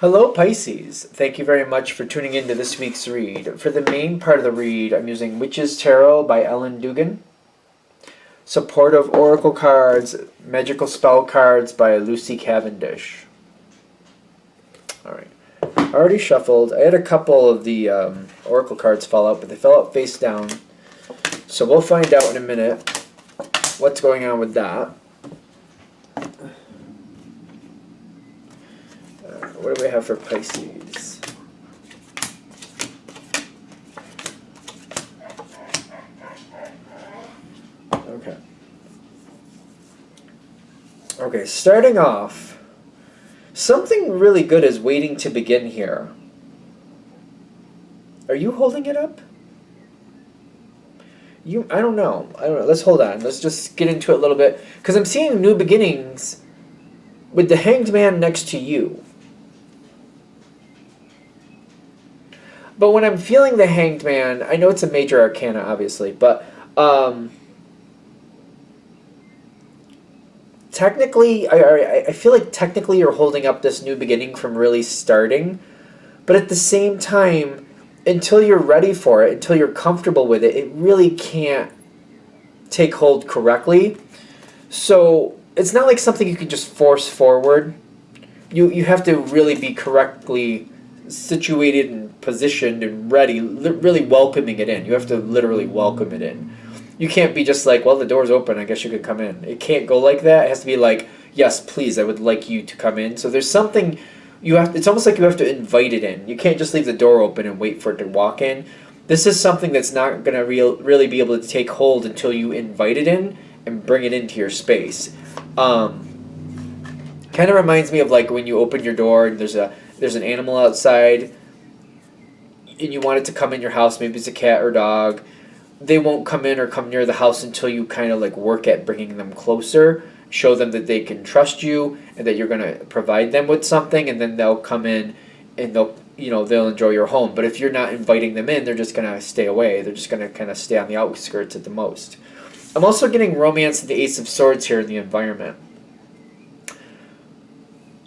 Hello, Pisces. Thank you very much for tuning into this week's read. For the main part of the read, I'm using Witch's Tarot by Ellen Dugan, Supportive Oracle Cards, Magical Spell Cards by Lucy Cavendish. Alright. I already shuffled. I had a couple of the Oracle cards fall out, but they fell out face down. So we'll find out in a minute what's going on with that. What do we have for Pisces? Okay. Okay, starting off, something really good is waiting to begin here. Are you holding it up? I don't know. Let's hold on. Let's just get into it a little bit. Because I'm seeing new beginnings with the Hanged Man next to you. But when I'm feeling the Hanged Man, I know it's a major arcana, obviously, but technically, I feel like technically you're holding up this new beginning from really starting, but at the same time, until you're ready for it, until you're comfortable with it, it really can't take hold correctly. So it's not like something you can just force forward. You have to really be correctly situated and positioned and ready, really welcoming it in. You have to literally welcome it in. You can't be just like, well, the door's open, I guess you could come in. It can't go like that. It has to be like, yes, please, I would like you to come in. So there's something it's almost like you have to invite it in. You can't just leave the door open and wait for it to walk in. This is something that's not going to really be able to take hold until you invite it in and bring it into your space. Kind of reminds me of like when you open your door and there's an animal outside and you want it to come in your house. Maybe it's a cat or dog. They won't come in or come near the house until you kind of like work at bringing them closer, show them that they can trust you and that you're going to provide them with something, and then they'll come in and they'll enjoy your home. But if you're not inviting them in, they're just going to stay away. They're just going to kind of stay on the outskirts at the most. I'm also getting romance and the Ace of Swords here in the environment.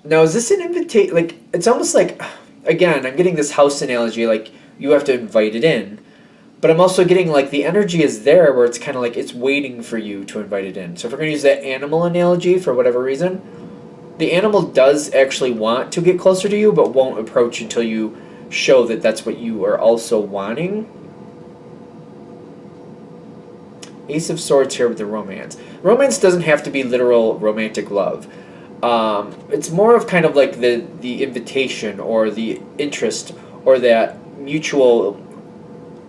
Now, is this an invitation? Like, it's almost like, again, I'm getting this house analogy, like you have to invite it in. But I'm also getting like the energy is there where it's kind of like it's waiting for you to invite it in. So if we're going to use that animal analogy for whatever reason, the animal does actually want to get closer to you, but won't approach until you show that that's what you are also wanting. Ace of Swords here with the romance. Romance doesn't have to be literal romantic love. It's more of kind of like the invitation or the interest or that mutual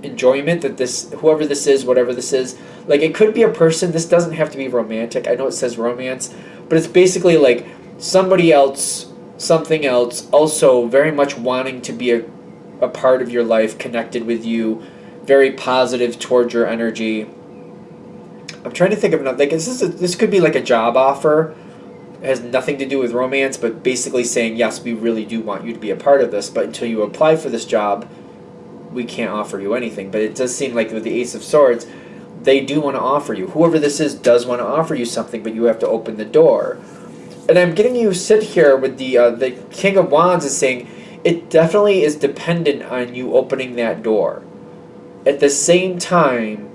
enjoyment that whoever this is, whatever this is, like it could be a person. This doesn't have to be romantic. I know it says romance, but it's basically like somebody else, something else, also very much wanting to be a part of your life, connected with you, very positive towards your energy. I'm trying to think of another. Like this could be like a job offer. It has nothing to do with romance, but basically saying, yes, we really do want you to be a part of this, but until you apply for this job, we can't offer you anything. But it does seem like with the Ace of Swords, they do want to offer you. Whoever this is does want to offer you something, but you have to open the door. And I'm getting you sit here with the King of Wands is saying it definitely is dependent on you opening that door. At the same time,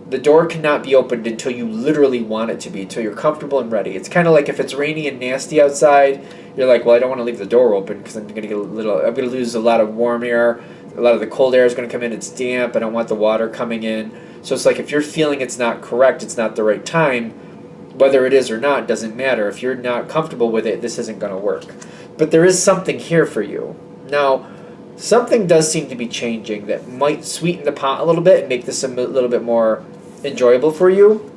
the door cannot be opened until you literally want it to be, until you're comfortable and ready. It's kind of like if it's rainy and nasty outside, you're like, well, I don't want to leave the door open because I'm going to lose a lot of warm air. A lot of the cold air is going to come in. It's damp. I don't want the water coming in. So it's like if you're feeling it's not correct, it's not the right time, whether it is or not, doesn't matter. If you're not comfortable with it, this isn't going to work. But there is something here for you. Now, something does seem to be changing that might sweeten the pot a little bit and make this a little bit more enjoyable for you.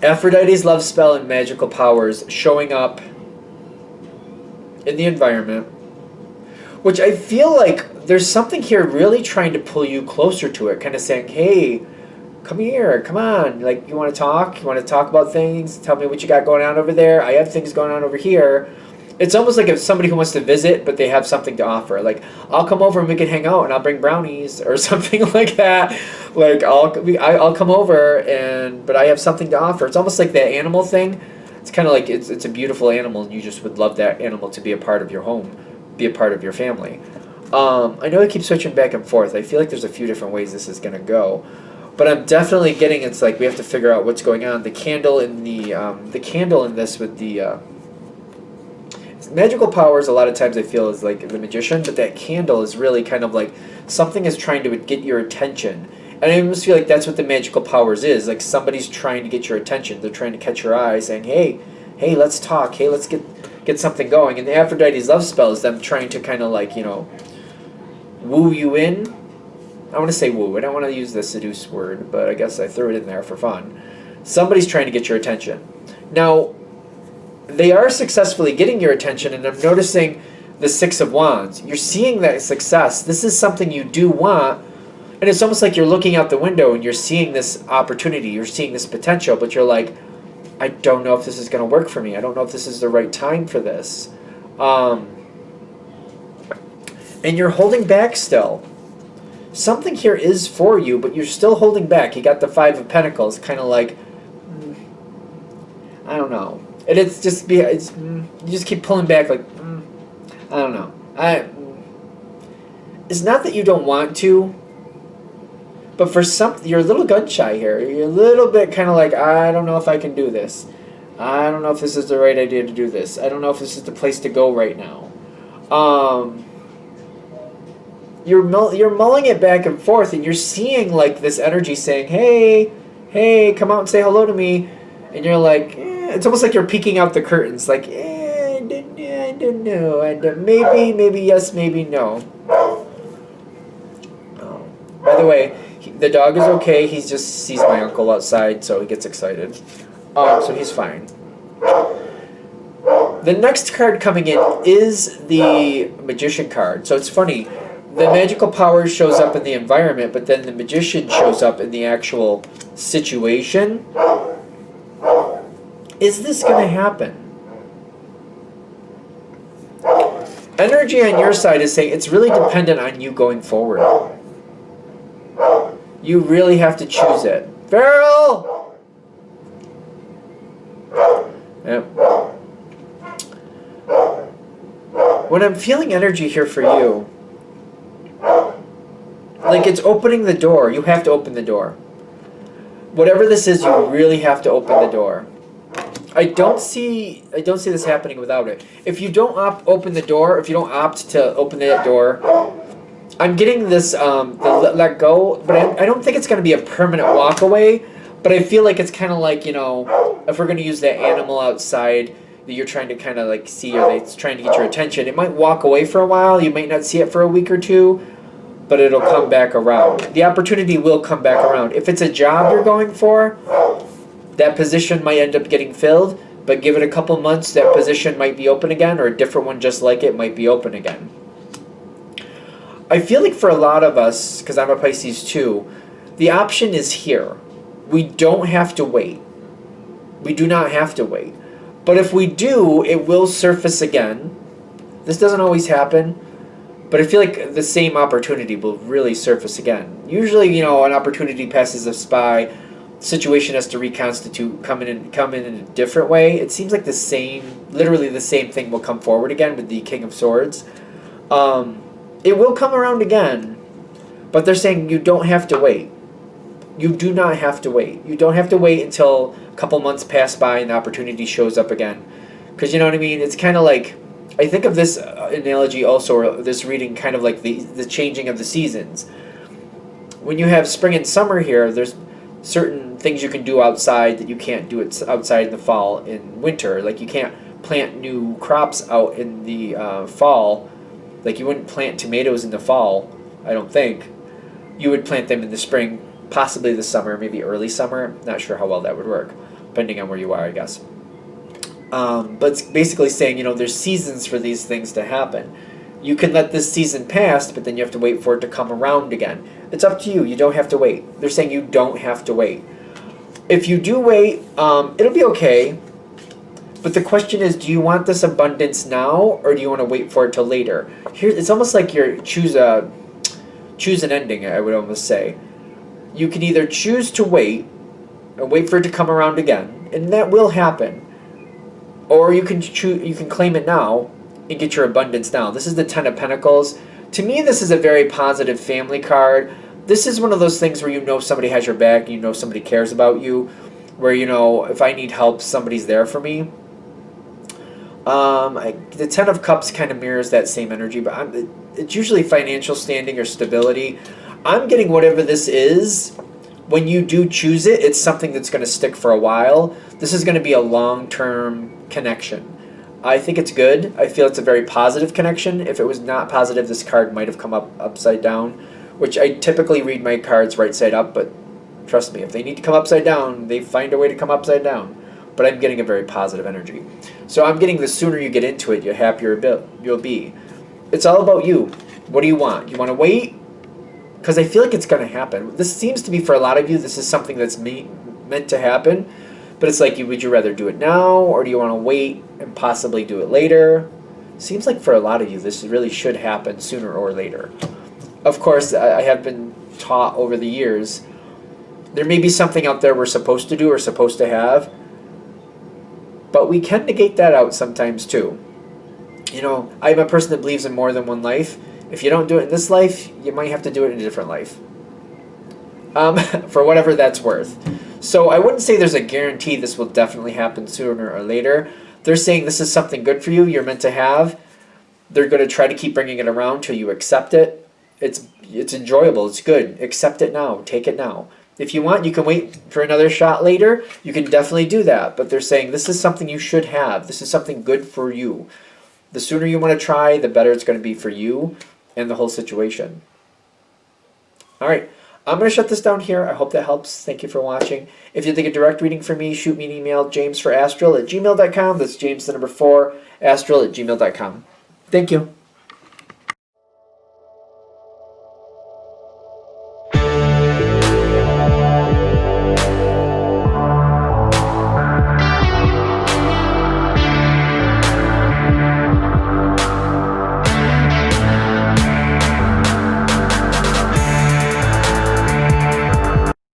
Aphrodite's love spell and magical powers showing up in the environment, which I feel like there's something here really trying to pull you closer to it, kind of saying, hey, come here, come on, like, you want to talk? You want to talk about things? Tell me what you got going on over there. I have things going on over here. It's almost like if somebody who wants to visit, but they have something to offer. Like, I'll come over and we can hang out, and I'll bring brownies or something like that. Like, I'll come over, but I have something to offer. It's almost like that animal thing. It's kind of like it's a beautiful animal, and you just would love that animal to be a part of your home. be a part of your family. I know I keep switching back and forth. I feel like there's a few different ways this is going to go. But I'm definitely getting, it's like we have to figure out what's going on. The candle in the candle in this with the magical powers, a lot of times I feel is like the magician, but that candle is really kind of like something is trying to get your attention. And I almost feel like that's what the magical powers is. Like somebody's trying to get your attention. They're trying to catch your eye, saying, hey, let's talk. Hey, let's get something going. And the Aphrodite's love spell is them trying to kind of like, woo you in. I want to say woo. I don't want to use the seduce word, but I guess I threw it in there for fun. Somebody's trying to get your attention. Now, they are successfully getting your attention, and I'm noticing the Six of Wands. You're seeing that success. This is something you do want, and it's almost like you're looking out the window and you're seeing this opportunity, you're seeing this potential, but you're like, I don't know if this is going to work for me. I don't know if this is the right time for this. And you're holding back still. Something here is for you, but you're still holding back. You got the Five of Pentacles, kind of like, I don't know. And it's just you just keep pulling back, like, I don't know. It's not that you don't want to, but for something, you're a little gun shy here. You're a little bit kind of like, I don't know if I can do this. I don't know if this is the right idea to do this. I don't know if this is the place to go right now. You're mulling it back and forth, and you're seeing like this energy saying, hey, come out and say hello to me. And you're like, it's almost like you're peeking out the curtains, like, I don't know, and maybe yes, maybe no. By the way, the dog is okay. He just sees my uncle outside, so he gets excited. So he's fine. The next card coming in is the Magician card. So it's funny. The magical power shows up in the environment, but then the Magician shows up in the actual situation. Is this going to happen? Energy on your side is saying it's really dependent on you going forward. You really have to choose it. Farrell! Yep. When I'm feeling energy here for you, like it's opening the door. You have to open the door. Whatever this is, you really have to open the door. I don't see this happening without it. If you don't open the door, if you don't opt to open that door, I'm getting this the let go, but I don't think it's going to be a permanent walk away. But I feel like it's kind of like, if we're going to use that animal outside that you're trying to kind of like see, or it's trying to get your attention, it might walk away for a while. You might not see it for a week or two, but it'll come back around. The opportunity will come back around. If it's a job you're going for, that position might end up getting filled, but give it a couple months, that position might be open again, or a different one just like it might be open again. I feel like for a lot of us, because I'm a Pisces too, the option is here. We don't have to wait. We do not have to wait. But if we do, it will surface again. This doesn't always happen, but I feel like the same opportunity will really surface again. Usually, an opportunity passes us by, situation has to reconstitute, come in in a different way. It seems like literally the same thing will come forward again with the King of Swords. It will come around again, but they're saying you don't have to wait. You do not have to wait. You don't have to wait until a couple months pass by and the opportunity shows up again. Because you know what I mean? It's kind of like, I think of this analogy also, or this reading, kind of like the changing of the seasons. When you have spring and summer here, there's certain things you can do outside that you can't do it outside in the fall and winter. Like you can't plant new crops out in the fall. Like you wouldn't plant tomatoes in the fall, I don't think. You would plant them in the spring, possibly the summer, maybe early summer. Not sure how well that would work, depending on where you are, I guess. But it's basically saying, there's seasons for these things to happen. You can let this season pass, but then you have to wait for it to come around again. It's up to you. You don't have to wait. They're saying you don't have to wait. If you do wait, it'll be okay. But the question is, do you want this abundance now, or do you want to wait for it till later? Here, it's almost like you choose an ending, I would almost say. You can either choose to wait and wait for it to come around again, and that will happen. Or you can claim it now and get your abundance now. This is the Ten of Pentacles. To me, this is a very positive family card. This is one of those things where you know somebody has your back, you know somebody cares about you, where, you know, if I need help, somebody's there for me. The Ten of Cups kind of mirrors that same energy, but it's usually financial standing or stability. I'm getting whatever this is. When you do choose it, it's something that's going to stick for a while. This is going to be a long-term connection. I think it's good. I feel it's a very positive connection. If it was not positive, this card might have come up upside down, which I typically read my cards right side up, but trust me, if they need to come upside down, they find a way to come upside down. But I'm getting a very positive energy. So I'm getting the sooner you get into it, the happier you'll be. It's all about you. What do you want? You want to wait? Because I feel like it's going to happen. This seems to be, for a lot of you, this is something that's meant to happen. But it's like, would you rather do it now, or do you want to wait and possibly do it later? Seems like for a lot of you, this really should happen sooner or later. Of course, I have been taught over the years, there may be something out there we're supposed to do or supposed to have, but we can negate that out sometimes too. You know, I'm a person that believes in more than one life. If you don't do it in this life, you might have to do it in a different life. For whatever that's worth. So I wouldn't say there's a guarantee this will definitely happen sooner or later. They're saying this is something good for you, you're meant to have. They're going to try to keep bringing it around till you accept it. It's enjoyable, it's good. Accept it now, take it now. If you want, you can wait for another shot later. You can definitely do that. But they're saying this is something you should have. This is something good for you. The sooner you want to try, the better it's going to be for you and the whole situation. All right. I'm going to shut this down here. I hope that helps. Thank you for watching. If you'd like a direct reading from me, shoot me an email, jamesforastral@gmail.com. That's James, the number 4, astral@gmail.com. Thank you.